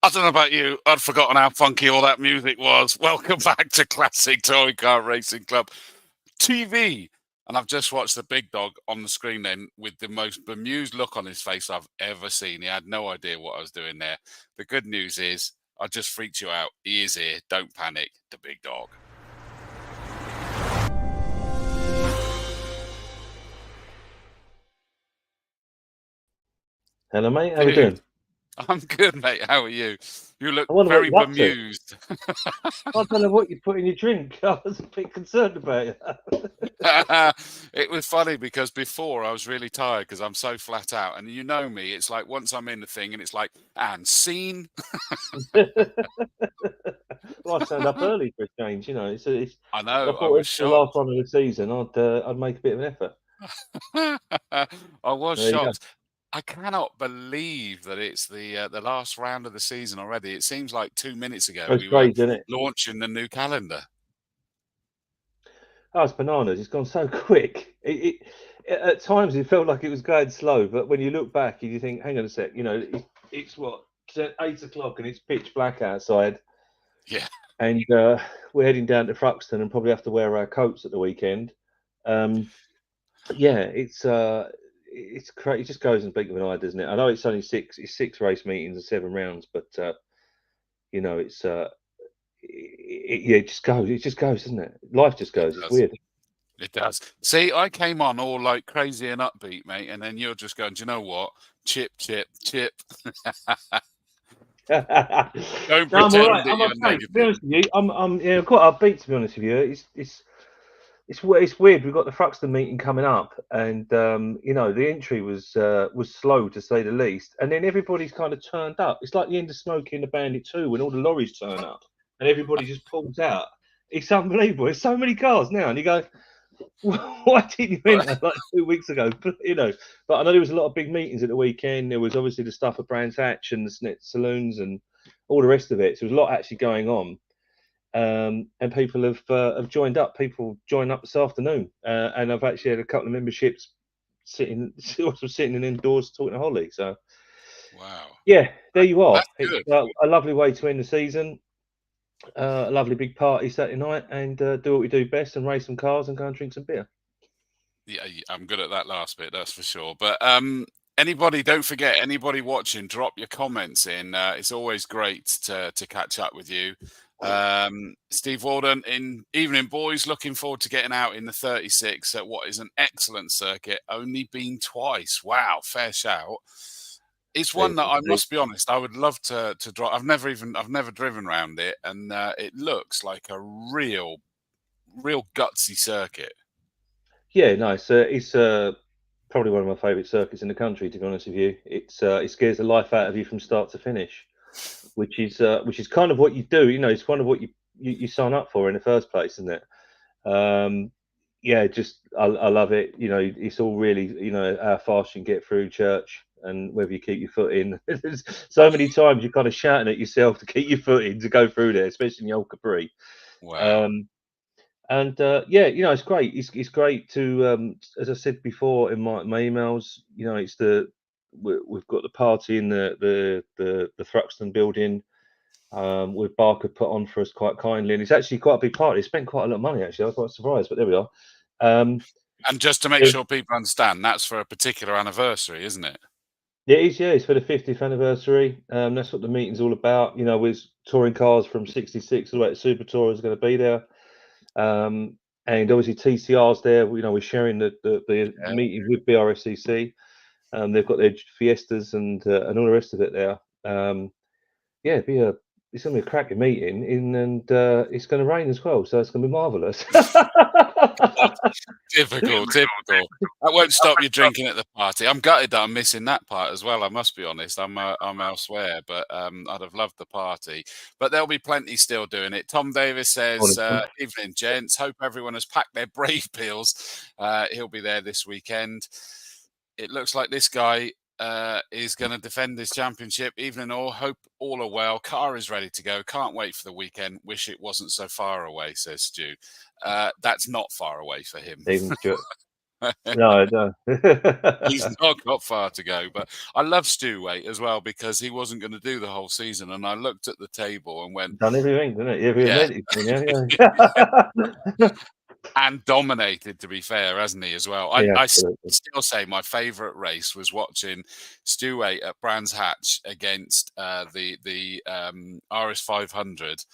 I don't know about you. I'd forgotten how funky all that music was. Welcome back to Classic Toy Car Racing Club TV. And I've just watched the big dog on the screen then with the most bemused look on his face I've ever seen. He had no idea what I was doing there. The good news is I just freaked you out. He is here. Don't panic. The big dog. Hello, mate. How are we doing? I'm good, mate. How are you? You look I wonder very what you're up to. bemused. I don't know what you put in your drink. I was a bit concerned about it. It was funny because before I was really tired because I'm so flat out. And you know me, it's like once I'm in the thing and it's like, and scene. Well, I turned up early for a change, you know. It's I I know, I thought was it's the last shocked. one of the season. I'd make a bit of an effort. I was There you go. shocked. I cannot believe that it's the last round of the season already. It seems like 2 minutes ago It's we were crazy, isn't it? launching the new calendar. Oh, it's bananas. It's gone so quick. At times it felt like it was going slow, but when you look back, you think, hang on a sec, you know, it's what, 8 o'clock and it's pitch black outside. Yeah. And we're heading down to Thruxton and probably have to wear our coats at the weekend. Yeah, it's crazy. It just goes in blink of an eye, doesn't it? I know it's only six race meetings and 7 rounds, but you know, it just goes. It just goes, doesn't it? Life just goes. It's weird. It does. See, I came on all like crazy and upbeat, mate, and then you're just going, do you know what? Chip, chip, chip. No, Don't I'm all pretend right. that I'm you're okay. To be negative. honest with you, I'm quite upbeat. To be honest with you, it's weird. We've got the Thruxton meeting coming up, and you know, the entry was slow to say the least. And then everybody's kind of turned up. It's like the end of Smokey and the Bandit 2 when all the lorries turn up and everybody just pulls out. It's unbelievable. There's so many cars now, and you go, why didn't you enter like 2 weeks ago? You know, but I know there was a lot of big meetings at the weekend. There was obviously the stuff at Brands Hatch and the Snit Saloons and all the rest of it. So there was a lot actually going on. And people have joined up. People joined up this afternoon, and I've actually had a couple of memberships sitting in indoors talking to Holly. So, Wow. yeah, there you are. That's It's good. a lovely way to end the season. A lovely big party Saturday night, and do what we do best and race some cars and go and drink some beer. Yeah, I'm good at that last bit, that's for sure. But anybody, don't forget, anybody watching, drop your comments in. It's always great to catch up with you. Steve Walden in Evening Boys, looking forward to getting out in the 36 at what is an excellent circuit. Only been twice. Wow, fair shout. It's one that I must be honest, I would love to drive. I've never driven around it, and it looks like a real gutsy circuit. Yeah, no, it's probably one of my favourite circuits in the country. To be honest with you, it scares the life out of you from start to finish, which is kind of what you do. You know, it's kind of what you sign up for in the first place, isn't it? Yeah, just I love it. You know, it's all really, you know, how fast you can get through church and whether you keep your foot in. There's so many times you're kind of shouting at yourself to keep your foot in to go through there, especially in the old Capri. Wow. And yeah, you know, it's great. It's great to, as I said before in my emails, you know, we've got the party in the Thruxton building. With BARC put on for us quite kindly, and it's actually quite a big party. They spent quite a lot of money actually. I was quite surprised, but there we are. And just to make sure people understand, that's for a particular anniversary, isn't it? Yeah, it is. Yeah, it's for the 50th anniversary. That's what the meeting's all about. You know, with touring cars from '66 all the way to Super Tour is going to be there. And obviously TCR's there. You know, we're sharing the meeting with BRSCC. They've got their Fiestas and all the rest of it there. Yeah, it's going to be a cracking meeting, and it's going to rain as well, so it's going to be marvellous. Typical. That won't stop you drinking at the party. I'm gutted that I'm missing that part as well. I must be honest. I'm elsewhere, but I'd have loved the party. But there'll be plenty still doing it. Tom Davis says, "Evening, gents. Hope everyone has packed their brave peels. He'll be there this weekend. It looks like this guy." Is going to defend this championship. Evening all. Hope all are well. Car is ready to go. Can't wait for the weekend. Wish it wasn't so far away, says Stu. That's not far away for him. Even Stuart. No, no. He's not got far to go. But I love Stuart as well because he wasn't going to do the whole season. And I looked at the table and went, Done everything, didn't it? Every yeah. event he's been, yeah. And dominated, to be fair, hasn't he, as well? Yeah, I absolutely. still say my favourite race was watching Stuart at Brands Hatch against the RS 500.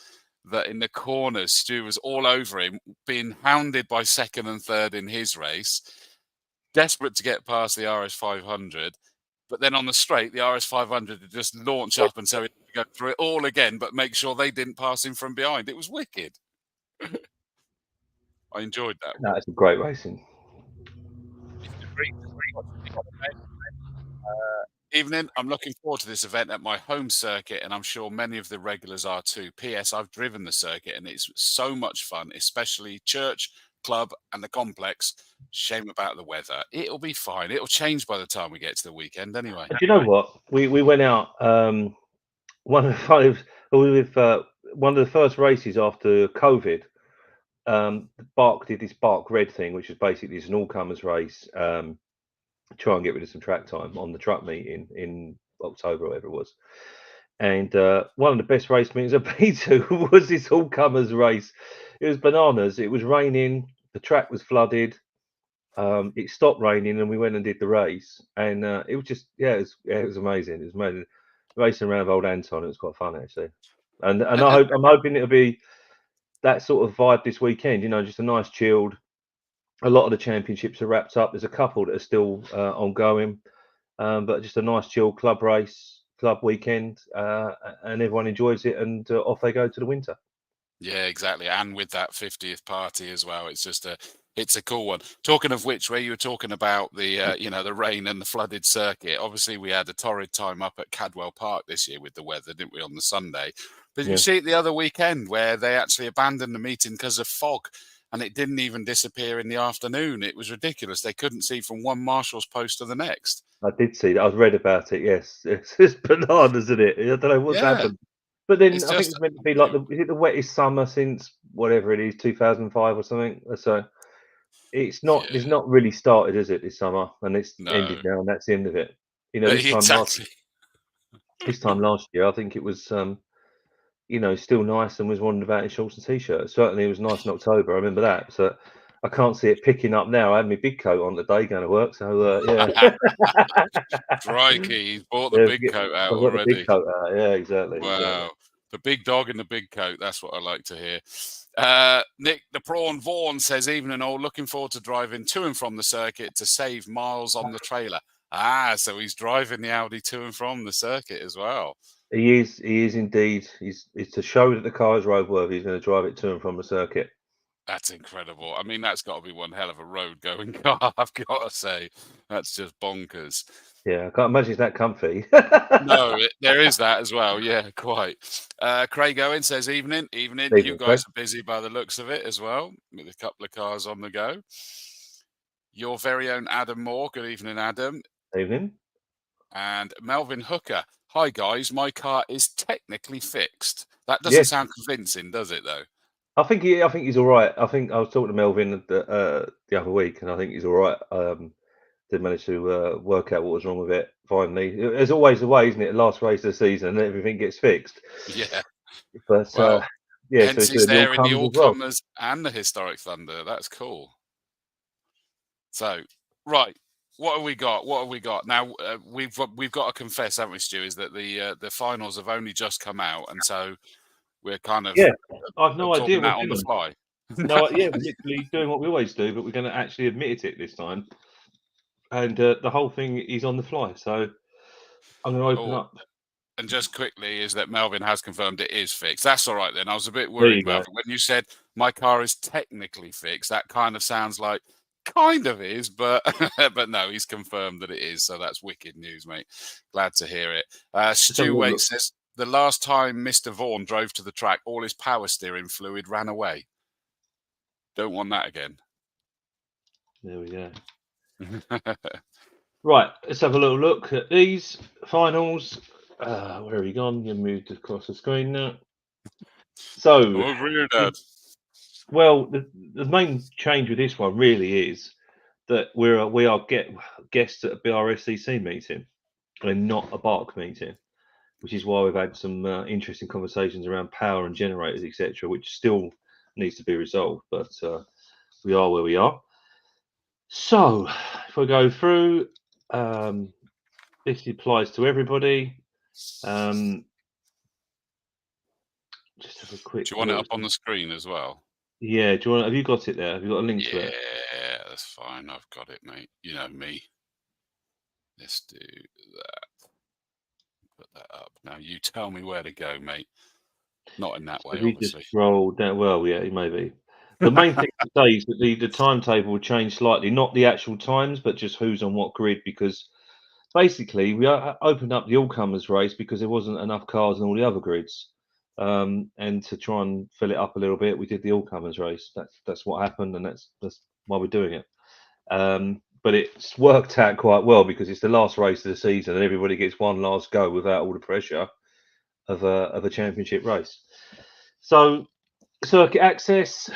That in the corners, Stu was all over him, being hounded by second and third in his race, desperate to get past the RS 500. But then on the straight, the RS 500 would just launch up, and so he'd go through it all again, but make sure they didn't pass him from behind. It was wicked. I enjoyed that No, one. it's a great racing. Evening. I'm looking forward to this event at my home circuit, and I'm sure many of the regulars are too. P.S. I've driven the circuit, and it's so much fun, especially church, club, and the complex. Shame about the weather. It'll be fine. It'll change by the time we get to the weekend, anyway. Do you know what? We went out one of the with one of the first races after COVID. BARC did this BARC Red thing, which is basically it's an all-comers race. Try and get rid of some track time on the truck meeting in October or whatever it was. And one of the best race meetings I've been to was this all-comers race. It was bananas. It was raining. The track was flooded. It stopped raining, and we went and did the race. And it was just, it was amazing. It was amazing racing around Old Anton. It was quite fun actually. And I'm hoping it'll be that sort of vibe this weekend. You know, just a nice chilled. A lot of the championships are wrapped up. There's a couple that are still ongoing, but just a nice chill club race, club weekend, and everyone enjoys it, and off they go to the winter. Yeah, exactly. And with that 50th party as well, it's a cool one. Talking of which, where you were talking about the the rain and the flooded circuit, obviously we had a torrid time up at Cadwell Park this year with the weather, didn't we, on the Sunday? But you see it the other weekend where they actually abandoned the meeting because of fog, and it didn't even disappear in the afternoon. It was ridiculous. They couldn't see from one marshal's post to the next. I did see that. I've read about it. Yes, it's bananas, isn't it? I don't know what's Yeah, happened. But then it's I think just it's meant to be like is it the wettest summer since whatever it is, 2005 or something. So it's not. yeah, It's not really started, is it, this summer? And it's ended no, now, and that's the end of it. You know, exactly. this time last year, I think it was still nice and was wandering about in shorts and t-shirts. Certainly, it was nice in October. I remember that. So I can't see it picking up now. I had my big coat on today going to work. So yeah. Crikey, he's bought the Yeah, big coat out I've got the big already. coat out. Yeah, exactly. Wow. The big dog in the big coat. That's what I like to hear. Nick the Prawn Vaughan says, evening all, looking forward to driving to and from the circuit to save miles on the trailer. So he's driving the Audi to and from the circuit as well. He is indeed. It's to show that the car is roadworthy. He's going to drive it to and from the circuit. That's incredible. I mean, that's got to be one hell of a road going car, I've got to say. That's just bonkers. Yeah, I can't imagine it's that comfy. No, there is that as well. Yeah, quite. Craig Owen says, evening. Evening, You guys Craig. are busy by the looks of it as well, with a couple of cars on the go. Your very own Adam Moore. Good evening, Adam. Evening. And Melvin Hooker. Hi, guys. My car is technically fixed. That doesn't sound convincing, does it, though? I think he's all right. I think I was talking to Melvin the other week, and I think he's all right. Did manage to work out what was wrong with it finally. There's always the way, isn't it? The last race of the season, and everything gets fixed. Yeah. But Well, hence so he's there in the all-comers and the Historic Thunder. That's cool. So, right. What have we got? Now? We've got to confess, haven't we, Stu? Is that the finals have only just come out, and so we're kind of I've no idea absorbing that what's on the fly. No, we're literally doing what we always do, but we're going to actually admit it this time. And the whole thing is on the fly. So I'm going to open up. And just quickly, is that Melvin has confirmed it is fixed. That's all right then. I was a bit worried, Melvin, when you said my car is technically fixed. That kind of sounds like kind of is, but but no, he's confirmed that it is. So that's wicked news, mate. Glad to hear it. Stu Waite says, the last time Mr. Vaughan drove to the track, all his power steering fluid ran away. Don't want that again. There we go. Right, let's have a little look at these finals. Where have you gone? You moved across the screen now. So, over here, Dad. Well, the main change with this one really is that we are guests at a BRSCC meeting and not a BARC meeting, which is why we've had some interesting conversations around power and generators, etc., which still needs to be resolved. But we are where we are. So if we go through, this applies to everybody. Just have a quick. Do you want it up on the screen as well? Yeah. Do you want? Have you got it there? Have you got a link to it? Yeah, that's fine. I've got it, mate. You know me. Let's do that. Put that up. Now you tell me where to go, mate. Not in that way, If you obviously. just scroll down, well, yeah, maybe. The main thing to say is that the timetable will change slightly, not the actual times, but just who's on what grid, because basically we opened up the all-comers race because there wasn't enough cars in all the other grids. And to try and fill it up a little bit, we did the all-comers race. That's what happened, and that's why we're doing it. But it's worked out quite well because it's the last race of the season, and everybody gets one last go without all the pressure of a championship race. So circuit access,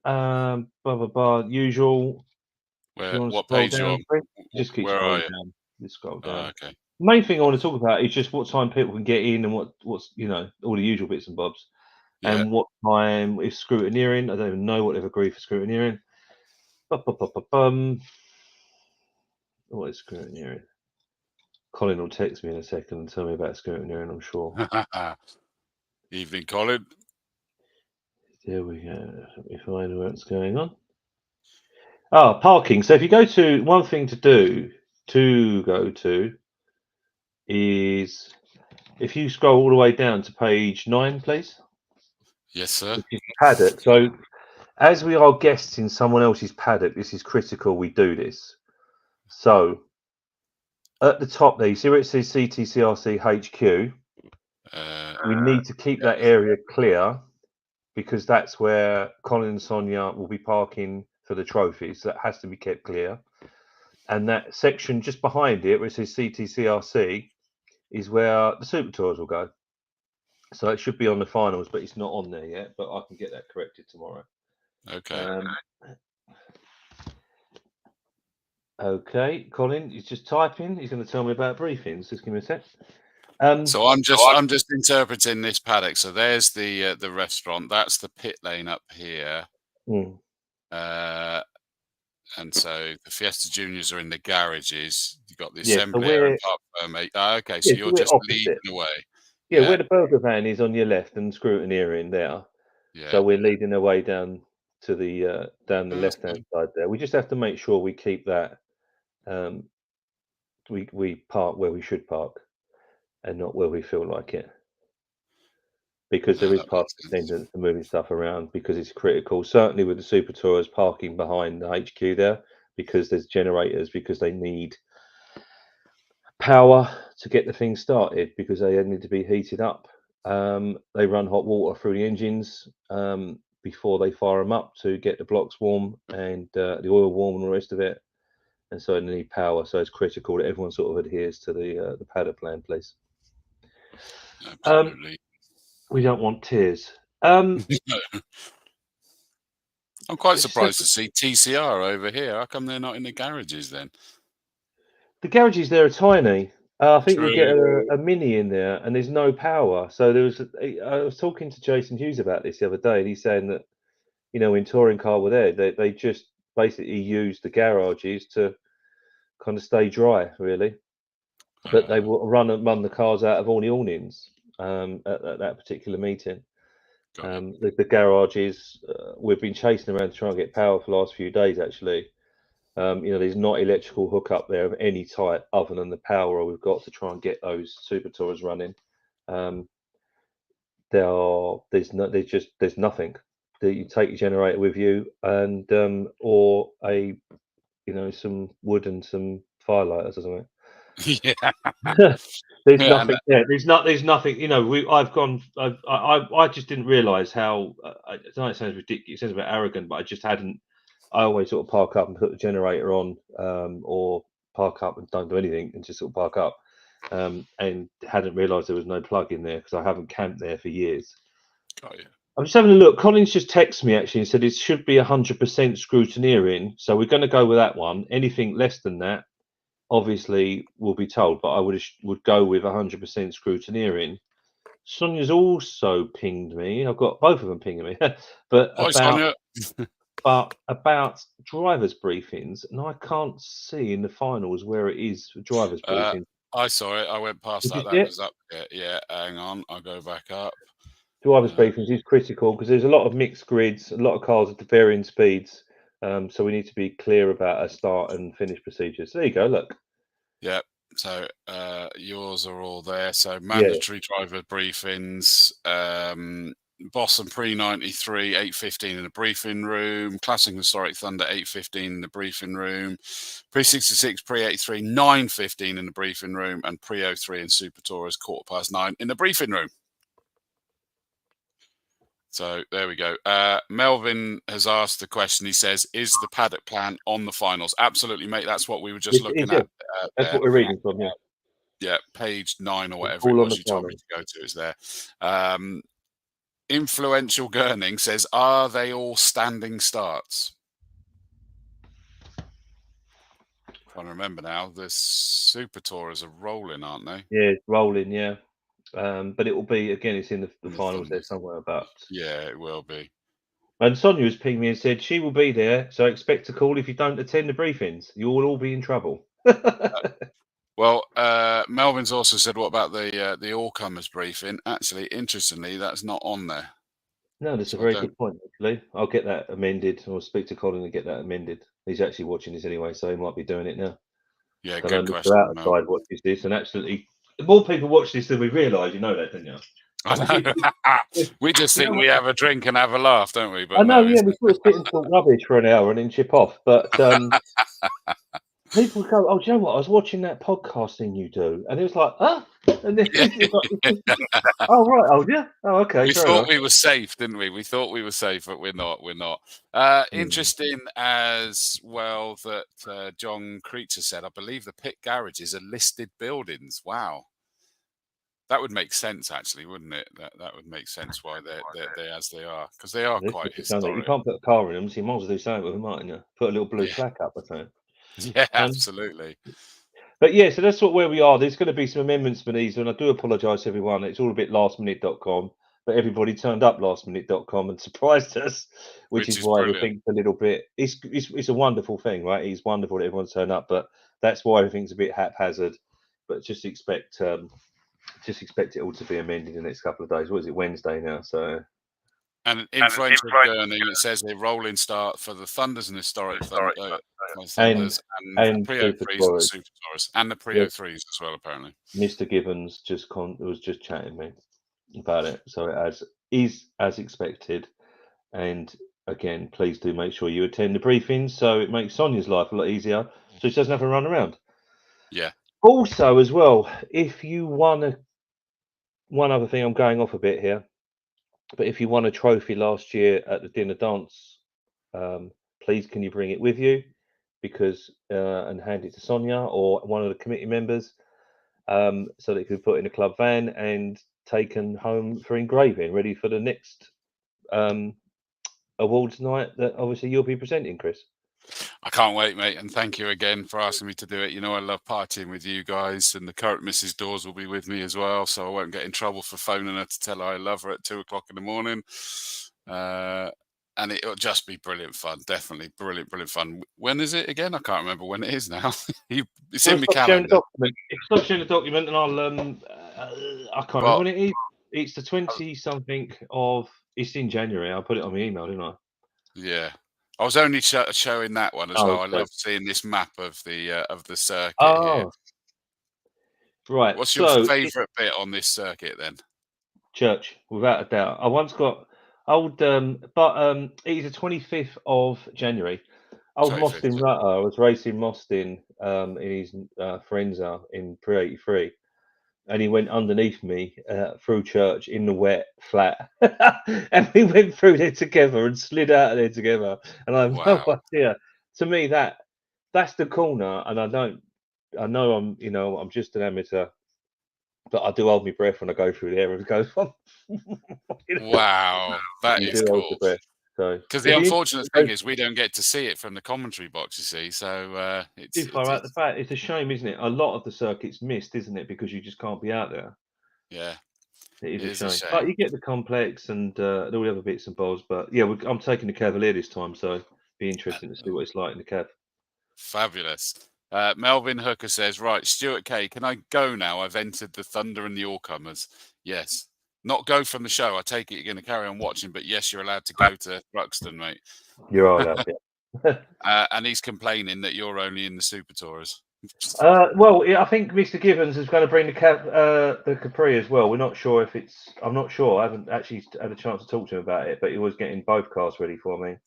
usual. What page you on? Just keep Where are scrolling you? down. Just scroll down. Okay. The main thing I want to talk about is just what time people can get in and what's all the usual bits and bobs, Yeah. and what time if scrutineering. I don't even know what they've agreed for scrutineering. What is scrutineering? Colin will text me in a second and tell me about scrutineering, I'm sure. Evening, Colin. There we go. Let me find what's going on. Parking. So if you go to, one thing to go to is, if you scroll all the way down to page 9, please. Yes, sir. Which is Paddock. So as we are guests in someone else's paddock, this is critical we do this. So at the top there, you see where it says CTCRC HQ? We need to keep that area clear because that's where Colin and Sonia will be parking for the trophies. So that has to be kept clear. And that section just behind it, where it says CTCRC, is where the Super Tours will go. So it should be on the finals, but it's not on there yet. But I can get that corrected tomorrow. Okay. Okay, Colin, he's just typing. He's going to tell me about briefings. Just give me a sec. So I'm just interpreting this paddock. So there's the restaurant. That's the pit lane up here. And so the Fiesta Juniors are in the garages. You've got the assembly area and park permit. Okay, so you're just leading the way. Yeah, where the burger van is on your left and scrutineering there. Yeah. So we're leading the way down to the down the left-hand side there. We just have to make sure we keep that. We park where we should park, and not where we feel like it, because there is parking attendants and moving stuff around because it's critical. Certainly with the Super Tours parking behind the HQ there, because there's generators, because they need power to get the thing started, because they need to be heated up. They run hot water through the engines before they fire them up to get the blocks warm and the oil warm and the rest of it. And so they need power. So it's critical that everyone sort of adheres to the paddock plan, please. Absolutely. We don't want tears. I'm quite surprised to see TCR over here. How come they're not in the garages then? The garages there are tiny. I think you'll get a Mini in there, and there's no power. So I was talking to Jason Hughes about this the other day, and he's saying that, when touring car were there, they just basically used the garages to kind of stay dry, really. But they will run the cars out of all the awnings at that particular meeting. The garages, we've been chasing around to try and get power for the last few days, actually. There's not electrical hookup there of any type other than the power we've got to try and get those Super Tours running. There's nothing. You take your generator with you and or some wood and some firelighters or something. Yeah. There's nothing there. There's nothing. I just didn't realise how. I know it sounds ridiculous. It sounds a bit arrogant, but I just hadn't. I always sort of park up and put the generator on, or park up and don't do anything and just sort of park up, and hadn't realised there was no plug in there because I haven't camped there for years. Got you. I'm just having a look. Collins just texted me actually and said it should be 100% scrutineering. So we're going to go with that one. Anything less than that, obviously, we'll be told. But I would go with 100% scrutineering. Sonia's also pinged me. I've got both of them pinging me, but Hi, Sonia. about drivers' briefings, and I can't see in the finals where it is for drivers' briefings. I saw it. I went past Is that. it That yet? was up there. Yeah, hang on. I'll go back up. Drivers' briefings is critical because there's a lot of mixed grids, a lot of cars at varying speeds. So we need to be clear about our start and finish procedures. There you go. Look. Yeah. So yours are all there. So Yeah. mandatory driver briefings. Boston pre-93, 8:15 in the briefing room. Classic Historic Thunder, 8:15 in the briefing room. Pre-66, pre-83, 9:15 in the briefing room. And pre-03 and Super Tourers, 9:15 in the briefing room. So there we go. Melvin has asked the question. He says, is the Paddock plan on the finals? Absolutely, mate. That's what we were just looking at. That's what we're reading from, yeah. Yeah, page 9 or whatever all it on was the you told me finals. to go to is there. Influential Gurning says, are they all standing starts? Trying to remember now. The Super Tourers are rolling, aren't they? Yeah, it's rolling, yeah. But it will be, again, it's in the finals there somewhere about. Yeah, it will be. And Sonia has pinged me and said she will be there, so expect a call if you don't attend the briefings. You will all be in trouble. Well, Melvin's also said, what about the all-comers briefing? Actually, interestingly, that's not on there. No, that's a very good point, actually. I'll get that amended. I'll speak to Colin and get that amended. He's actually watching this anyway, so he might be doing it now. Yeah, I know good Mr. question. Outside watches this, and absolutely, the more people watch this than we realise. You know that, don't you? I know. We just think we have a drink and have a laugh, don't we? But I know, no, yeah, we sort of sit and talk rubbish for an hour and then chip off. But people go, "Oh, do you know what? I was watching that podcast thing you do," and it was like, "Huh?" And then oh right, oh yeah, oh okay. We thought we were safe, didn't we? We thought we were safe, but we're not. We're not. Interesting as well that John Creature said, I believe the pit garages are listed buildings. Wow. That would make sense, actually, wouldn't it? That would make sense why they're as they are, because they are quite historic. You can't put a car in them, so you might as well do something with them, mightn't you? Put a little blue plaque up, I think. Yeah, absolutely. But yeah, so that's where we are. There's going to be some amendments for these, and I do apologise to everyone. It's all a bit lastminute.com, but everybody turned up lastminute.com and surprised us, which is why brilliant. everything's a little bit. It's a wonderful thing, right? It's wonderful that everyone's turned up, but that's why everything's a bit haphazard. But just expect it all to be amended in the next couple of days. What is it, Wednesday now? So. And influential journey, it says a rolling start for the Thunders and Historic Thunders and pre-03s and Super Tourers and the pre-03s as well, apparently. Mr. Gibbons was just chatting me about it. So it is as expected. And again, please do make sure you attend the briefings so it makes Sonia's life a lot easier so she doesn't have to run around. Yeah. Also, as well, if you won one other thing, I'm going off a bit here. But if you won a trophy last year at the dinner dance, please can you bring it with you, and hand it to Sonia or one of the committee members, so that it can be put in a club van and taken home for engraving, ready for the next awards night that obviously you'll be presenting, Chris. I can't wait, mate, and thank you again for asking me to do it. You know, I love partying with you guys, and the current Mrs. Dawes will be with me as well, so I won't get in trouble for phoning her to tell her I love her at 2 o'clock in the morning. And it'll just be brilliant fun, definitely brilliant fun. When is it again? I can't remember when it is now. It's in my calendar. Stop sharing the document, and I'll I can't remember when it is. It's the 20-something of. It's in January. I put it on my email, didn't I? Yeah. I was only showing that one as well. I love seeing this map of the circuit here. Right. What's your favourite bit on this circuit then? Church, without a doubt. I once got old, but it is the 25th of January. Old Mostyn Rutter was racing Mostyn in his Forenza in pre-83. And he went underneath me through church in the wet flat, and we went through there together and slid out of there together. And I have no idea. To me, that's the corner, and I know I'm just an amateur but I do hold my breath when I go through there and go. Wow, that is cool. Because the unfortunate thing is we don't get to see it from the commentary box, you see. So it's too far out the back. It's a shame, isn't it? A lot of the circuit's missed, isn't it? Because you just can't be out there. Yeah, it is a shame. But you get the complex and all the other bits and bobs. But yeah, I'm taking the Cavalier this time, so it'd be interesting to see what it's like in the Cav. Fabulous. Melvin Hooker says, right, Stuart Caie, can I go now? I've entered the Thunder and the All-Comers. Yes. Not go from the show. I take it you're going to carry on watching, but yes, you're allowed to go to Thruxton, mate. You're all allowed, yeah. And he's complaining that you're only in the Super Tours. Well, I think Mr. Gibbons is going to bring the Capri as well. We're not sure if it's. I'm not sure. I haven't actually had a chance to talk to him about it, but he was getting both cars ready for me,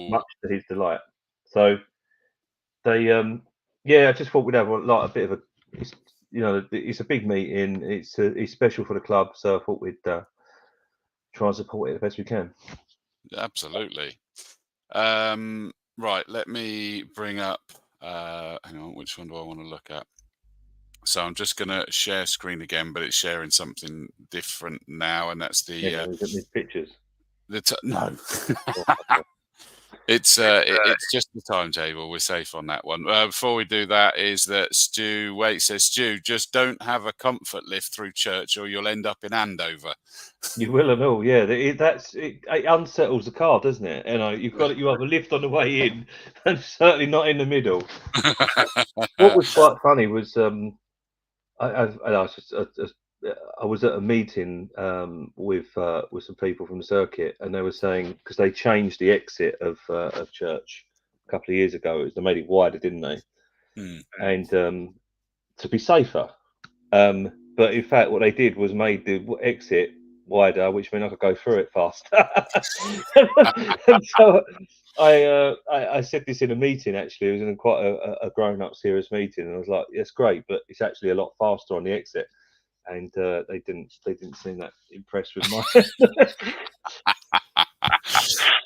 much to his delight. So they, yeah, I just thought we'd have a bit of a. It's a big meeting. It's special for the club, so I thought we'd try and support it the best we can. Absolutely. Right, let me bring up. Hang on, which one do I want to look at? So I'm just going to share screen again, but it's sharing something different now, and that's the pictures. No, it's just the timetable. We're safe on that one. Before we do that, is that Stu says, Stu, just don't have a comfort lift through church, or you'll end up in Andover. You will and all, yeah. It unsettles the car, doesn't it? You have a lift on the way in, and certainly not in the middle. What was quite funny was I was at a meeting with some people from the circuit, and they were saying, because they changed the exit of church a couple of years ago, they made it wider, didn't they? And to be safer. But in fact, what they did was made the exit wider, which meant I could go through it faster. And so I said this in a meeting. Actually, it was in quite a grown-up, serious meeting, and I was like, "That's great, but it's actually a lot faster on the exit." And they didn't seem that impressed with my.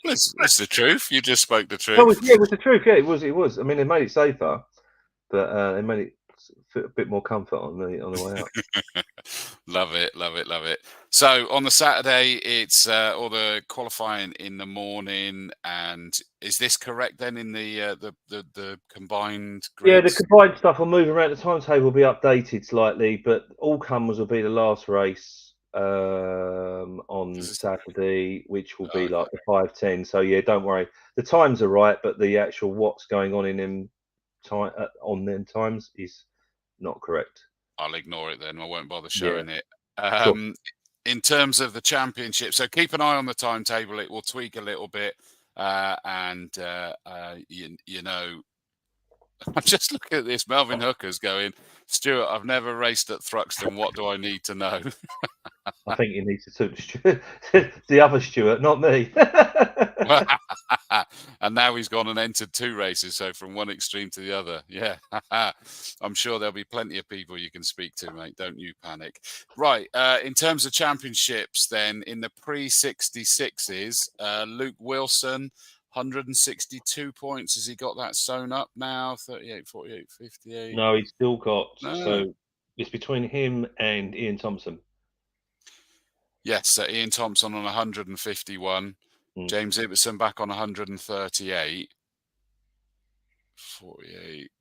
It's the truth. You just spoke the truth. It was the truth. Yeah, it was. I mean, they made it safer, but they made it a bit more comfort on the way out. Love it. So on the Saturday, it's all the qualifying in the morning. And is this correct then in the combined grids? Yeah, the combined stuff will move around. The timetable will be updated slightly, but all comers will be the last race on Saturday, which will be like the 5:10. So yeah, don't worry. The times are right, but the actual what's going on in them on them times is not correct. I'll ignore it then. I won't bother showing it. In terms of the championship, so keep an eye on the timetable. It will tweak a little bit, and you know, I'm just looking at this. Melvin Hooker's going, Stuart, I've never raced at Thruxton. What do I need to know? I think you need to talk to the other Stuart, not me. And now he's gone and entered 2 races, so from one extreme to the other. Yeah, I'm sure there'll be plenty of people you can speak to, mate. Don't you panic. Right, in terms of championships, then in the pre-66s, Luke Wilson, 162 points. Has he got that sewn up now? 38, 48, 58. No, he's still got. So it's between him and Ian Thompson. Yes, so Ian Thompson on 151. James Ibbotson back on 138. 48,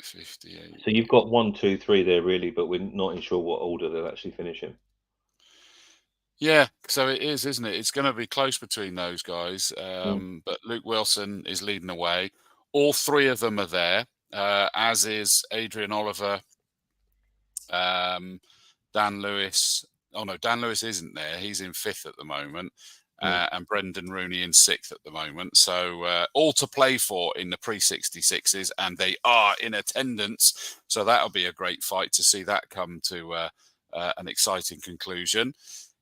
58. So you've got 1, 2, 3 there, really, but we're not sure what order they'll actually finish in. Yeah, so it is, isn't it? It's going to be close between those guys. But Luke Wilson is leading the way. All 3 of them are there, as is Adrian Oliver, Dan Lewis. Oh, no, Dan Lewis isn't there. He's in 5th at the moment. And Brendan Rooney in 6th at the moment. So all to play for in the pre-66s, and they are in attendance. So that'll be a great fight to see that come to an exciting conclusion.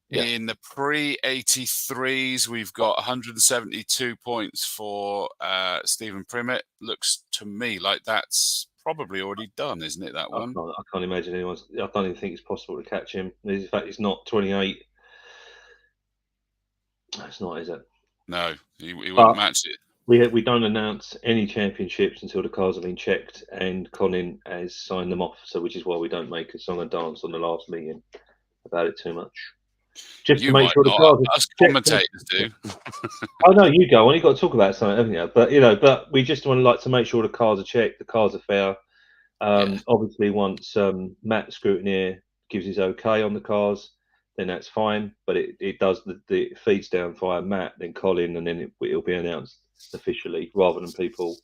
Yeah. In the pre-83s, we've got 172 points for Stephen Primmett. Looks to me like that's probably already done, isn't it, that one? I can't imagine anyone's... I don't even think it's possible to catch him. In fact, it's not 28. It's not, is it? No, he wouldn't match it. We don't announce any championships until the cars have been checked and Colin has signed them off. So which is why we don't make a song and dance on the last meeting about it too much. Just to You make might sure the not. cars Us are checked. commentators do. Oh no, you go on. You got to talk about something, haven't you? But but we just want to like to make sure the cars are checked, the cars are fair. Yeah. Obviously, once Matt Scrutineer gives his okay on the cars, then that's fine. But it does it feeds down via Matt, then Colin, and then it'll be announced officially rather than people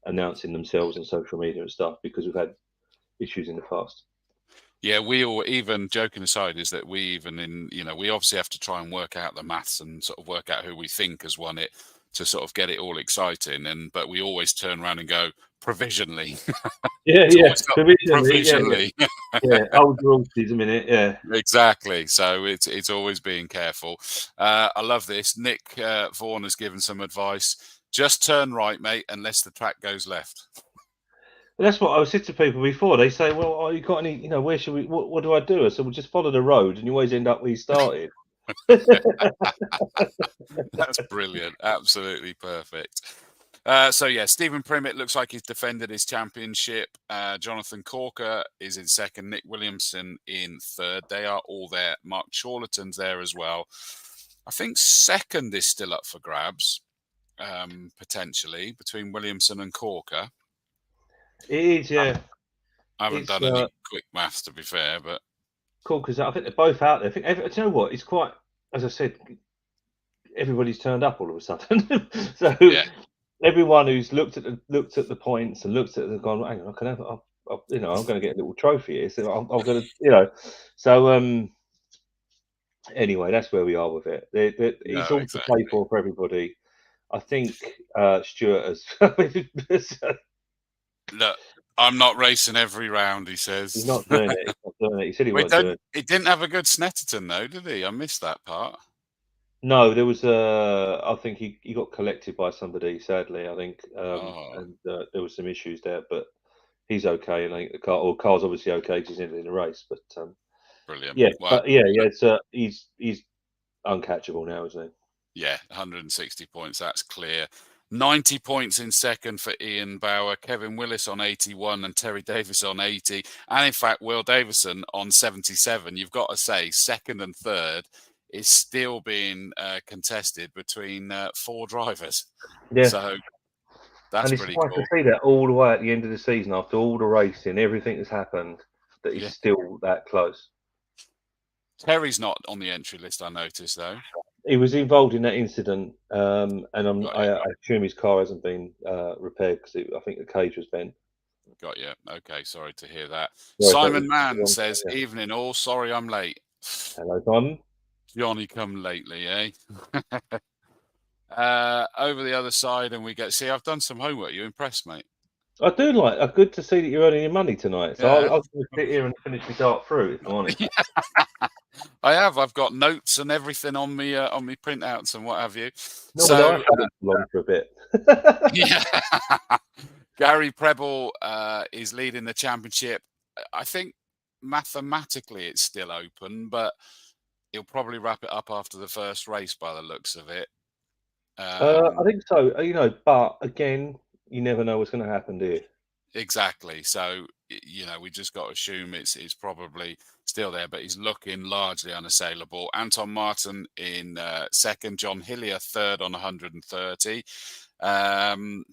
announcing themselves on social media and stuff because we've had issues in the past. Yeah, we all, even joking aside, is that we even we obviously have to try and work out the maths and sort of work out who we think has won it to sort of get it all exciting. But we always turn around and go provisionally. Yeah, It's always got provisionally. Yeah, old rules a minute. Yeah, exactly. So it's always being careful. I love this. Nick Vaughan has given some advice. Just turn right, mate, unless the track goes left. that's what I said to people before. They say, "Well, you got any? Where should we? What do I do?" I said, "Well, just follow the road, and you always end up where you started." That's brilliant. Absolutely perfect. So yeah, Stephen Primmett looks like he's defended his championship. Jonathan Corker is in second. Nick Williamson in third. They are all there. Mark Chorlton's there as well. I think second is still up for grabs, potentially, between Williamson and Corker. It is, yeah. I haven't done any quick maths, to be fair, but cool because I think they're both out there. I think, do you know what? It's quite, as I said, everybody's turned up all of a sudden. So yeah. everyone who's looked at the points and looked at the gone, hang on, I can have, I'm going to get a little trophy here. So I'm going to, So anyway, that's where we are with it. It's all to play for everybody. I think Stuart has. Look, I'm not racing every round, he says. He's not doing it. He's not doing it. He said he wasn't doing it. He didn't have a good Snetterton, though, did he? I missed that part. No, there was I think he got collected by somebody, sadly, I think. And there was some issues there, but he's okay. And I think car's obviously okay because he's in the race. But brilliant. Yeah, well, but yeah, it's he's uncatchable now, isn't he? Yeah, 160 points, that's clear. 90 points in second for Ian Bauer, Kevin Willis on 81 and Terry Davis on 80. And in fact, Will Davison on 77. You've got to say, second and third is still being contested between 4 drivers. Yeah. So that's pretty cool. And it's nice to see that all the way at the end of the season, after all the racing, everything that's happened, that he's still that close. Terry's not on the entry list, I noticed, though. He was involved in that incident, and I assume his car hasn't been repaired because I think the cage was bent. Got you. Okay, sorry to hear that. Simon Mann says, "Evening all. Sorry I'm late." Hello, Simon. Johnny come lately, eh? Over the other side, and we get. See, I've done some homework. You impressed, mate? I do like. Good to see that you're earning your money tonight. So yeah. I'll just sit here and finish my dark through, if I'm honest. I have. I've got notes and everything on me printouts and what have you. No, so I've had long for a bit. Yeah. Gary Preble is leading the championship. I think mathematically it's still open, but he'll probably wrap it up after the first race by the looks of it. I think so. But again, you never know what's going to happen, do you? Exactly. So, we just got to assume it's probably still there, but he's looking largely unassailable. Anton Martin in second, John Hillier third on 130.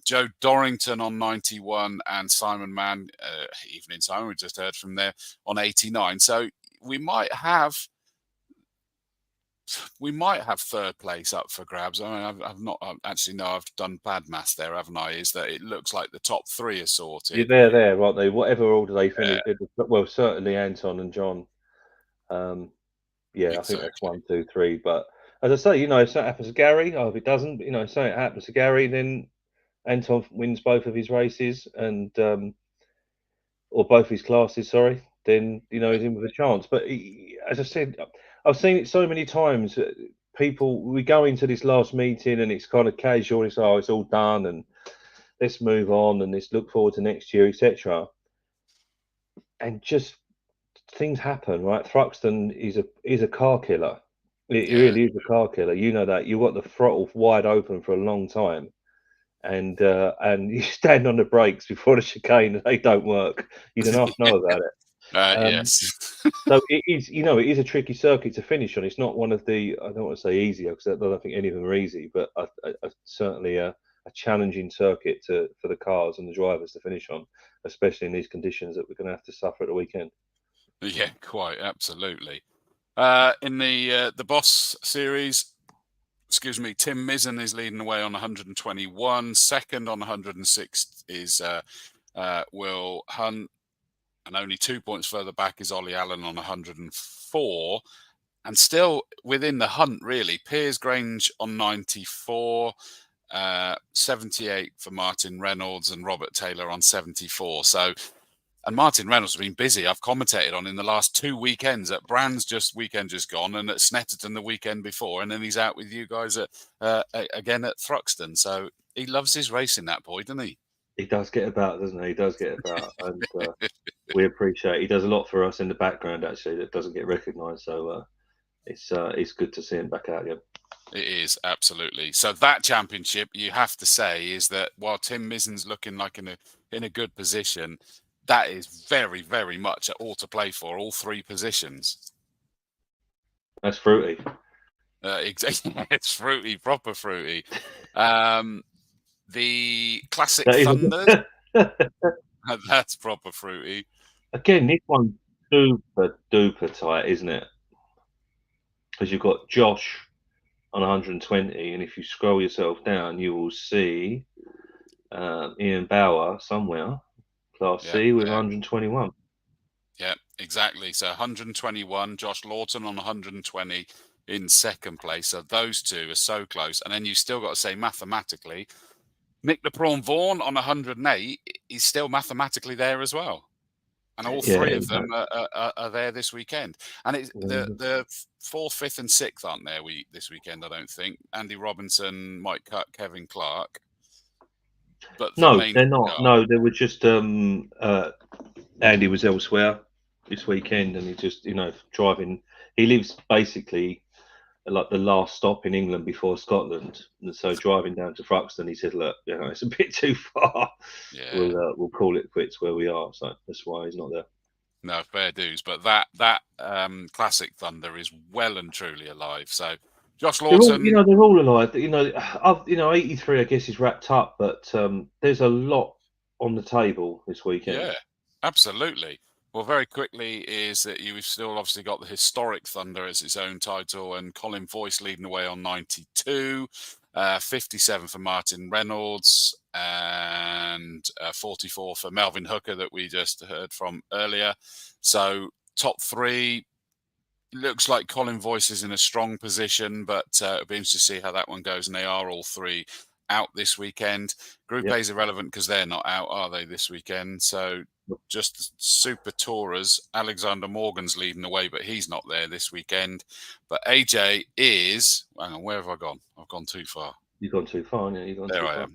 Joe Dorrington on 91 and Simon Mann, evening Simon, we just heard from there, on 89. So we might have third place up for grabs. I mean, I've not actually, no, I've done bad maths there, haven't I? Is that it looks like the top 3 are sorted. Yeah, they're there, aren't they? Whatever order they finish, well, certainly Anton and John. Yeah, exactly. I think that's 1, 2, 3. But as I say, if something happens to Gary, if it doesn't, if something happens to Gary, then Anton wins both of his races and or both his classes, sorry, then he's in with a chance. But as I said, I've seen it so many times. We go into this last meeting and it's kind of casual. It's it's all done and let's move on and let's look forward to next year, etc. And just things happen, right? Thruxton is a car killer. It really is a car killer. You know that. You've got the throttle wide open for a long time, and you stand on the brakes before the chicane and they don't work. You don't half know about it. Yes. So it is, it is a tricky circuit to finish on. It's not one of the, I don't want to say easier because I don't think any of them are easy, but certainly a challenging circuit for the cars and the drivers to finish on, especially in these conditions that we're going to have to suffer at the weekend. Yeah, quite absolutely. In the Boss series, excuse me, Tim Mizzen is leading the way on 121. Second on 106 is Will Hunt, and only 2 points further back is Ollie Allen on 104. And still within the hunt, really, Piers Grange on 94, 78 for Martin Reynolds, and Robert Taylor on 74. So, and Martin Reynolds has been busy. I've commentated on in the last 2 weekends at Brands weekend just gone, and at Snetterton the weekend before, and then he's out with you guys at again at Thruxton. So he loves his racing, that boy, doesn't he? He does get about, doesn't he? He does get about, and we appreciate it. He does a lot for us in the background, actually, that doesn't get recognised. So it's good to see him back out again. It is, absolutely. So that championship, you have to say, is that while Tim Mizzen's looking like in a good position, that is very, very much all to play for, all 3 positions. That's fruity. It's fruity, proper fruity. The Classic Thunder, that's proper fruity. Again, this one's super duper tight, isn't it? Because you've got Josh on 120, and if you scroll yourself down, you will see Ian Bauer somewhere, Class C with 121. Yeah, exactly. So 121, Josh Lawton on 120 in second place. So those two are so close. And then you still got to say mathematically, Nick the Prawn Vaughan on 108 is still mathematically there as well. And all 3 of them are there this weekend. And it's the 4th, 5th, and 6th aren't there this weekend, I don't think. Andy Robinson, Mike Cutt, Kevin Clark. But no, they're not. No, they were just Andy was elsewhere this weekend, and he just driving. He lives basically like the last stop in England before Scotland, and so driving down to Thruxton, he said, "Look, it's a bit too far. Yeah. We'll call it quits where we are." So that's why he's not there. No, fair dues. But that Classic Thunder is well and truly alive. So Josh Lawton, they're all alive. 83, I guess, is wrapped up, but there's a lot on the table this weekend. Yeah, absolutely. Well, very quickly is that you've still obviously got the Historic Thunder as its own title, and Colin Voice leading away on 92, 57 for Martin Reynolds, and 44 for Melvin Hooker that we just heard from earlier. So top 3. Looks like Colin Voice is in a strong position, but it'll be interesting to see how that one goes. And they are all 3 out this weekend. Group A is irrelevant because they're not out, are they, this weekend? So just Super Tourers. Alexander Morgan's leading the way, but he's not there this weekend. But AJ is... Hang on, where have I gone? I've gone too far. You've gone too far, yeah. There I am.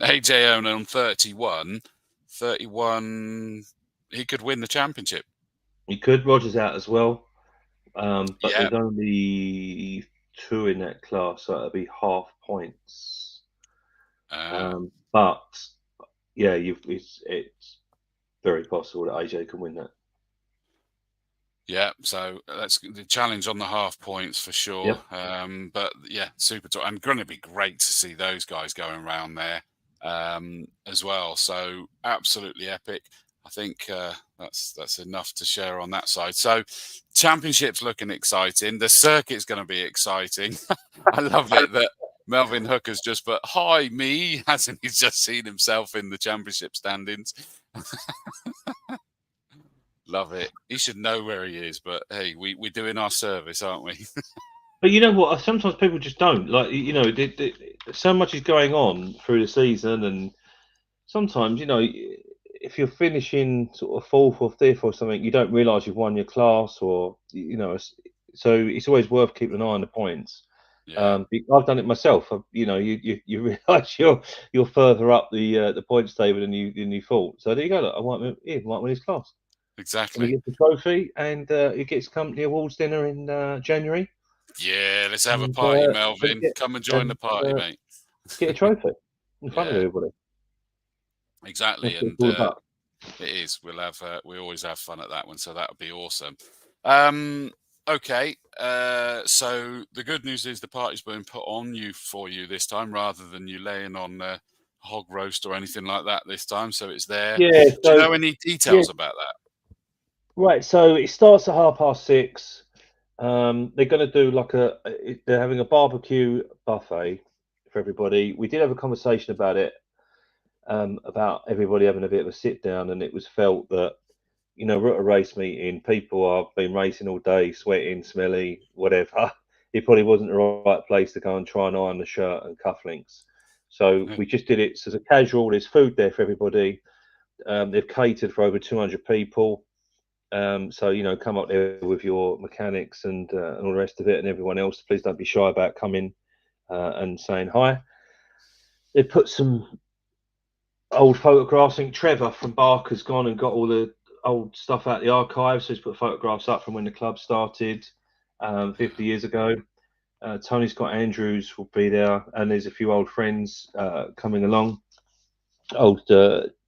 AJ Owen on 31. 31, he could win the championship. He could. Roger's out as well. But there's only 2 in that class, so it'll be half points. But yeah, it's very possible that AJ can win that. Yeah, so that's the challenge on the half points for sure. Yep. But yeah, super top, and going to be great to see those guys going around there as well. So absolutely epic. I think that's enough to share on that side. So championship's looking exciting. The circuit's going to be exciting. I love it that Melvin Hooker's just put, "Hi, me," hasn't he just seen himself in the championship standings? Love it. He should know where he is, but hey, we're doing our service, aren't we? But you know what? Sometimes people just don't. Like, so much is going on through the season, and sometimes, if you're finishing sort of 4th or 5th or something, you don't realise you've won your class, or so it's always worth keeping an eye on the points. Yeah. I've done it myself. You realise you're further up the points table than you thought. So there you go. Look, I might win his class. Exactly. And he gets the trophy, and he gets company awards dinner in January. Yeah, let's have a party, Melvin. Come and join the party, mate. Get a trophy. in front of everybody. Exactly, That's and all about. it is. We always have fun at that one, so that would be awesome. Okay, so the good news is the party's been put on for you this time, rather than you laying on hog roast or anything like that this time. So it's there. Yeah. Do you know any details about that? Right. So it starts at 6:30. They're going to do they're having a barbecue buffet for everybody. We did have a conversation about it, about everybody having a bit of a sit down, and it was felt that, we're at a race meeting, people have been racing all day, sweating, smelly, whatever. It probably wasn't the right place to go and try and iron the shirt and cufflinks. So we just did it as a casual. There's food there for everybody. They've catered for over 200 people. So, come up there with your mechanics and all the rest of it, and everyone else. Please don't be shy about coming and saying hi. They put some old photographs. I think Trevor from BARC has gone and got all the old stuff out of the archives. So he's put photographs up from when the club started 50 years ago. Tony Scott Andrews will be there, and there's a few old friends coming along, old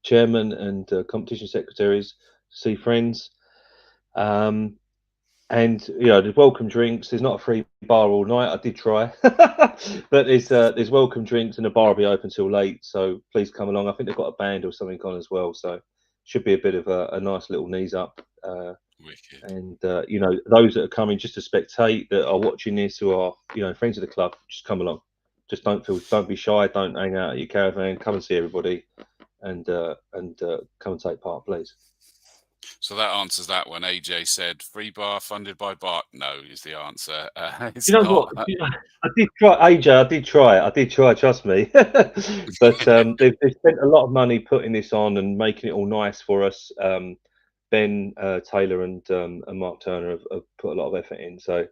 chairman and competition secretaries to see friends. And there's welcome drinks. There's not a free bar all night. I did try, but there's welcome drinks, and the bar will be open till late. So please come along. I think they've got a band or something on as well, so should be a bit of a nice little knees up. And those that are coming just to spectate, that are watching this, who are friends of the club, just come along. Just don't be shy. Don't hang out at your caravan. Come and see everybody, and come and take part, please. So that answers that one. AJ said, "Free bar funded by BARC." No, is the answer. You know what? I did try, AJ. I did try. Trust me. But they've spent a lot of money putting this on and making it all nice for us. Ben Taylor and Mark Turner have put a lot of effort in, so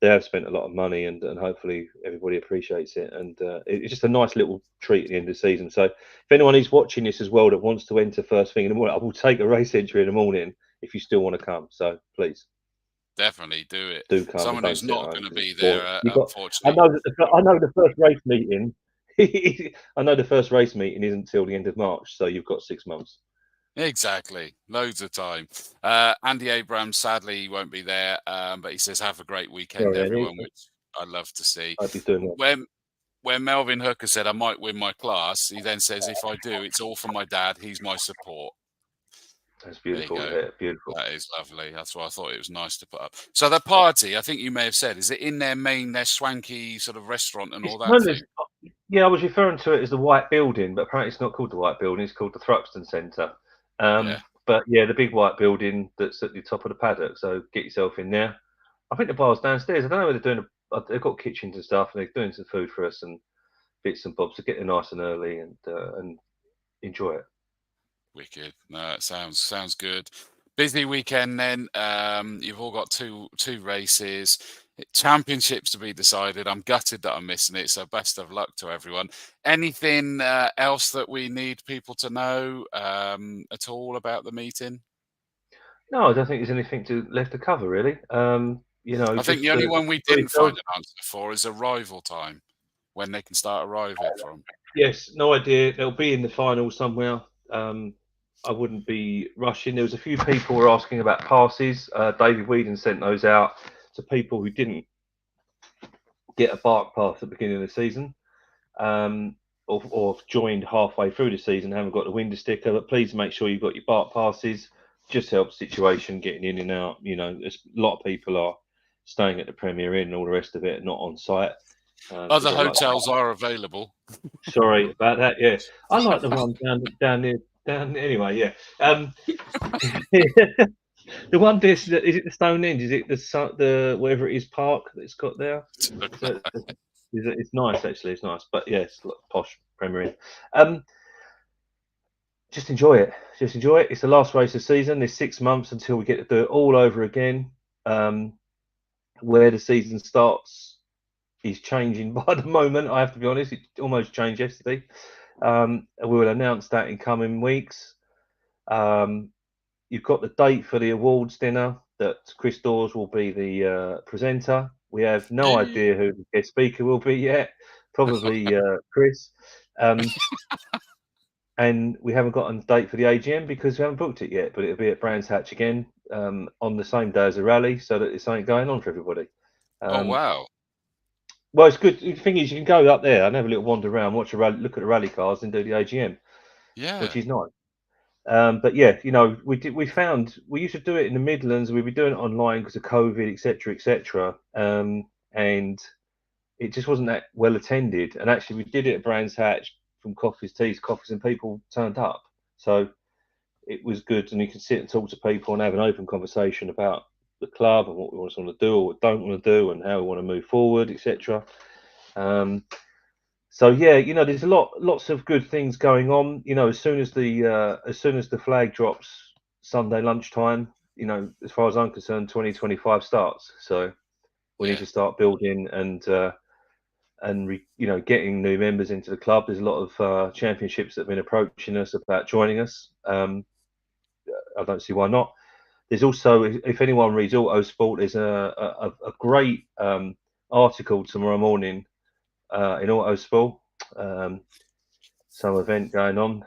they have spent a lot of money, and hopefully everybody appreciates it. And it's just a nice little treat at the end of the season. So if anyone is watching this as well that wants to enter first thing in the morning, I will take a race entry in the morning if you still want to come. So please. Definitely do it. Do come. Someone who's not going to be there, unfortunately. I know the first race meeting. I know the first race meeting isn't till the end of March, so you've got 6 months. Exactly, loads of time. Andy Abrams sadly won't be there, but he says have a great weekend, everyone, which I love to see. I'd be doing that. When Melvin Hooker said I might win my class, he then says if I do, it's all from my dad. He's my support. That's beautiful. Yeah, beautiful. That is lovely. That's why I thought it was nice to put up. So the party, I think you may have said, is it in their swanky sort of restaurant and all that thing? Yeah, I was referring to it as the White Building, but apparently it's not called the White Building. It's called the Thruxton Centre. But yeah, the big white building that's at the top of the paddock. So get yourself in there. I think the bar's downstairs. I don't know whether they're doing. They've got kitchens and stuff, and they're doing some food for us and bits and bobs to get there nice and early and enjoy it. Wicked. No, it sounds good. Busy weekend then. You've all got two races, championships to be decided. I'm gutted that I'm missing it, so best of luck to everyone. Anything else that we need people to know at all about the meeting? No, I don't think there's anything left to cover really. I think the only one we didn't find an answer for is arrival time, when they can start arriving from. Yes, no idea. They'll be in the final somewhere. I wouldn't be rushing. There was a few people were asking about passes. David Whedon sent those out to people who didn't get a BARC pass at the beginning of the season, or joined halfway through the season, haven't got the window sticker. But please make sure you've got your BARC passes. Just helps the situation getting in and out. A lot of people are staying at the Premier Inn and all the rest of it, not on site. Other hotels are available. Sorry about that. Yeah, I like the one down there. Anyway, yeah. The one is it the Stonehenge? Is it the whatever it is park that it's got there? It's nice actually. It's nice, but yeah, it's like posh Premier Inn. Just enjoy it. Just enjoy it. It's the last race of the season. There's 6 months until we get to do it all over again. Where the season starts is changing by the moment. I have to be honest. It almost changed yesterday. We will announce that in coming weeks. You've got the date for the awards dinner that Chris Dawes will be the presenter. We have no idea who the guest speaker will be yet. Probably Chris. And we haven't got a date for the AGM because we haven't booked it yet, but it'll be at Brands Hatch again on the same day as the rally, so that there's something going on for everybody. Oh, wow. Well, it's good. The thing is, you can go up there and have a little wander around, watch a rally, look at the rally cars, and do the AGM, which is nice. But yeah, you know, we found we used to do it in the Midlands. We'd be doing it online because of COVID, etc., etc. And it just wasn't that well attended. And actually, we did it at Brands Hatch from Coffees, Teas, Coffees, and people turned up. So it was good, and you could sit and talk to people and have an open conversation about the club and what we want to do or what we don't want to do and how we want to move forward, etc. So yeah, you know, there's lots of good things going on. You know, as soon as the flag drops Sunday lunchtime, you know, as far as I'm concerned, 2025 starts. So we need to start building and you know, getting new members into the club. There's a lot of championships that have been approaching us about joining us. I don't see why not. There's also, if anyone reads Autosport, there's a great article tomorrow morning in Autosport, some event going on,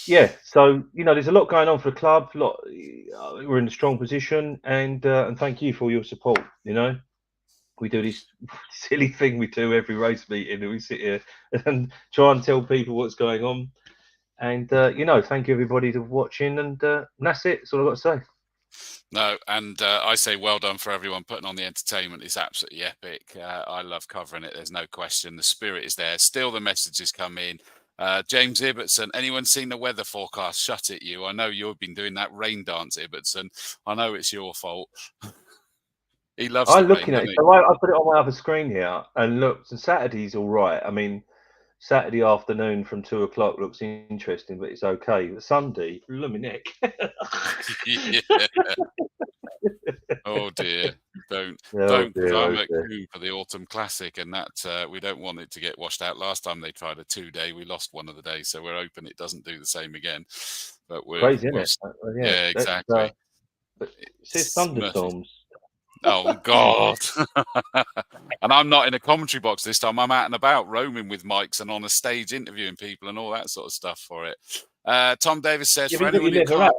yeah. So you know, there's a lot going on for the club. We're in a strong position, and thank you for all your support. You know, we do this silly thing we do every race meeting, and we sit here and try and tell people what's going on. And you know, thank you everybody for watching, and that's it. That's all I've got to say. No, and I say well done for everyone putting on the entertainment. It's absolutely epic. I love covering it. There's no question. The spirit is there. Still, the messages come in. James Ibbotson, anyone seen the weather forecast? Shut it, you. I know you've been doing that rain dance, Ibbotson. I know it's your fault. He loves the rain. Looking at it, so I put it on my other screen here, and look, so Saturday's all right. I mean, Saturday afternoon from 2 o'clock looks interesting, but it's okay. But Sunday, lummy neck. Oh dear, don't, because I'm at Coombe for the Autumn Classic, and that we don't want it to get washed out. Last time they tried a 2-day, we lost one of the days, so we're hoping it doesn't do the same again. But we're crazy, isn't it? Yeah, exactly. But it says thunderstorms. Oh God! And I'm not in a commentary box this time. I'm out and about, roaming with mics and on a stage interviewing people and all that sort of stuff for it. Tom Davis says, for anyone who can't...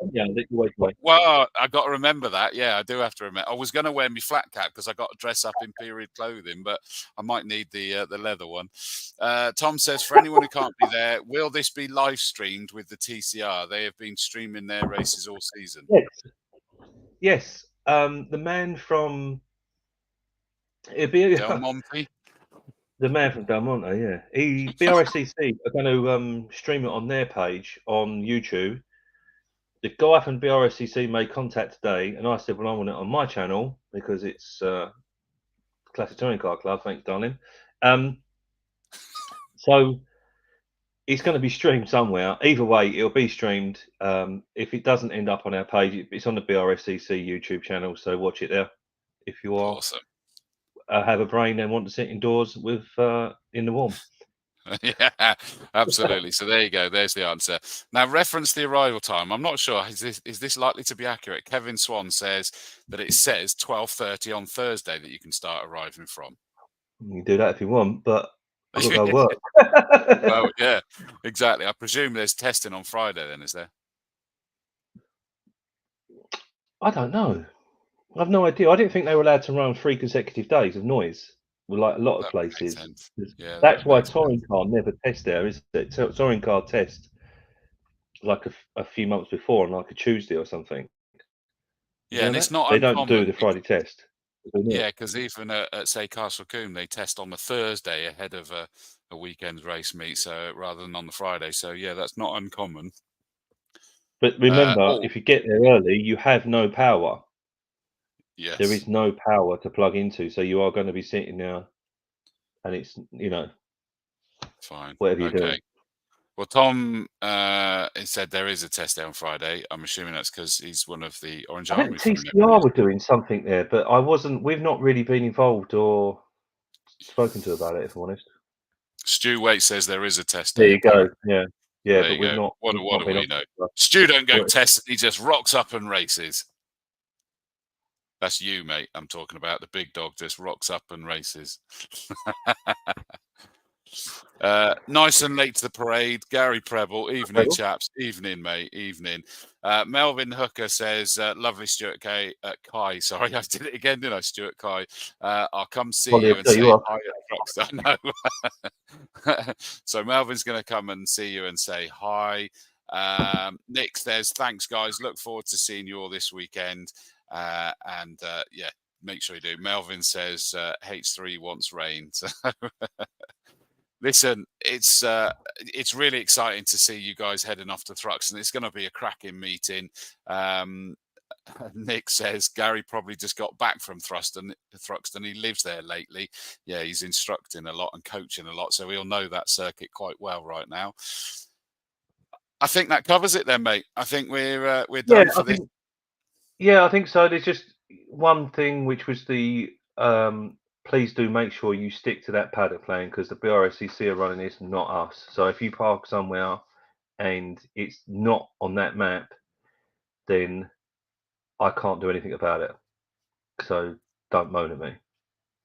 Well, I got to remember that. Yeah, I do have to remember. I was going to wear my flat cap because I got to dress up in period clothing, but I might need the leather one. Tom says, for anyone who can't be there, will this be live streamed with the TCR? They have been streaming their races all season. Yes. The man from Del Monte. The man from Del Monte, yeah. BRSCC are going to stream it on their page on YouTube. The guy from BRSCC made contact today, and I said, well, I want it on my channel because it's Classic Touring Car Club. Thanks, darling. So it's going to be streamed somewhere. Either way, it'll be streamed. If it doesn't end up on our page, it's on the BRSCC YouTube channel, so watch it there. If you are awesome. Have a brain and want to sit indoors with in the warm. Yeah, absolutely. So there you go. There's the answer. Now, reference the arrival time. I'm not sure. Is this likely to be accurate? Kevin Swan says that it says 12:30 on Thursday that you can start arriving from. You can do that if you want, but I've got to go work. Well, yeah, exactly. I presume there's testing on Friday then, is there? I don't know. I've no idea. I didn't think they were allowed to run 3 consecutive days of noise, like a lot of places. Yeah, that's why touring car never test there, is it? Touring car test like a few months before on like a Tuesday or something. Yeah, and it's not they uncommon. Don't do the Friday test. Yeah, because even at say Castle Combe, they test on the Thursday ahead of a weekend race meet, so rather than on the Friday. So yeah, that's not uncommon. But remember, if you get there early, you have no power. Yes. There is no power to plug into, so you are going to be sitting there, and it's fine. Whatever you do. Well, Tom said there is a test day on Friday. I'm assuming that's because he's one of the Orange Army. I think TCR were doing something there, but I wasn't. We've not really been involved or spoken to about it, if I'm honest. Stu Waite says there is a test day. There you go. Yeah, there but we've not. What do we know? Stu don't go test. He just rocks up and races. That's you, mate. I'm talking about. The big dog just rocks up and races. Nice and late to the parade. Gary Preble, evening, Preble. chaps. Evening, mate. Evening. Melvin Hooker says, lovely Stuart Caie. Sorry, I did it again, didn't I? Stuart Caie. I'll come see Well, you and there say you are. hi at Thruxton. No. So Melvin's going to come and see you and say hi. Nick says, thanks, guys. Look forward to seeing you all this weekend. Yeah, make sure you do. Melvin says, H3 wants rain. So listen, it's really exciting to see you guys heading off to Thruxton. It's going to be a cracking meeting. Nick says Gary probably just got back from Thruxton. He lives there lately. Yeah, he's instructing a lot and coaching a lot, so he'll know that circuit quite well right now. I think that covers it then, mate. I think we're done for this. Yeah, I think so. There's just one thing, which was the please do make sure you stick to that paddock plan, because the BRSCC are running this, not us. So if you park somewhere and it's not on that map, then I can't do anything about it. So don't moan at me.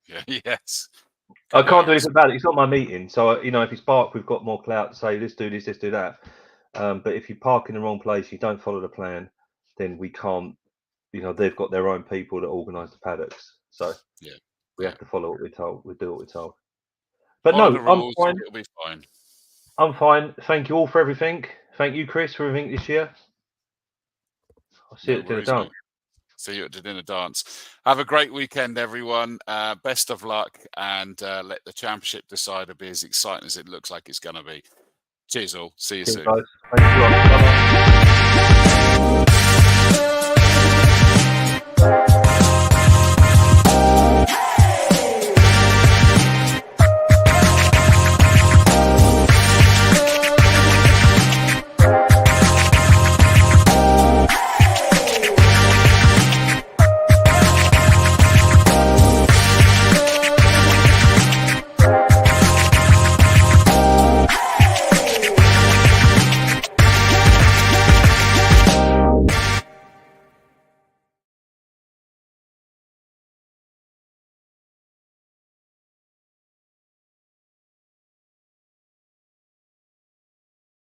Yeah, yes. I can't do anything about it. It's not my meeting. So, you know, if it's BARC, we've got more clout to say, let's do this, let's do that. But if you park in the wrong place, you don't follow the plan, then we can't, you know, they've got their own people that organise the paddocks. So we have to follow what we're told. We do what we're told. But follow no, the rules, I'm fine. it'll be fine. I'm fine. Thank you all for everything. Thank you, Chris, for everything this year. I'll see you at dinner dance. See you at the dinner dance. Have a great weekend, everyone. Best of luck, and let the championship decider be as exciting as it looks like it's going to be. Cheers all. See you soon. Guys. Thank you. Bye-bye.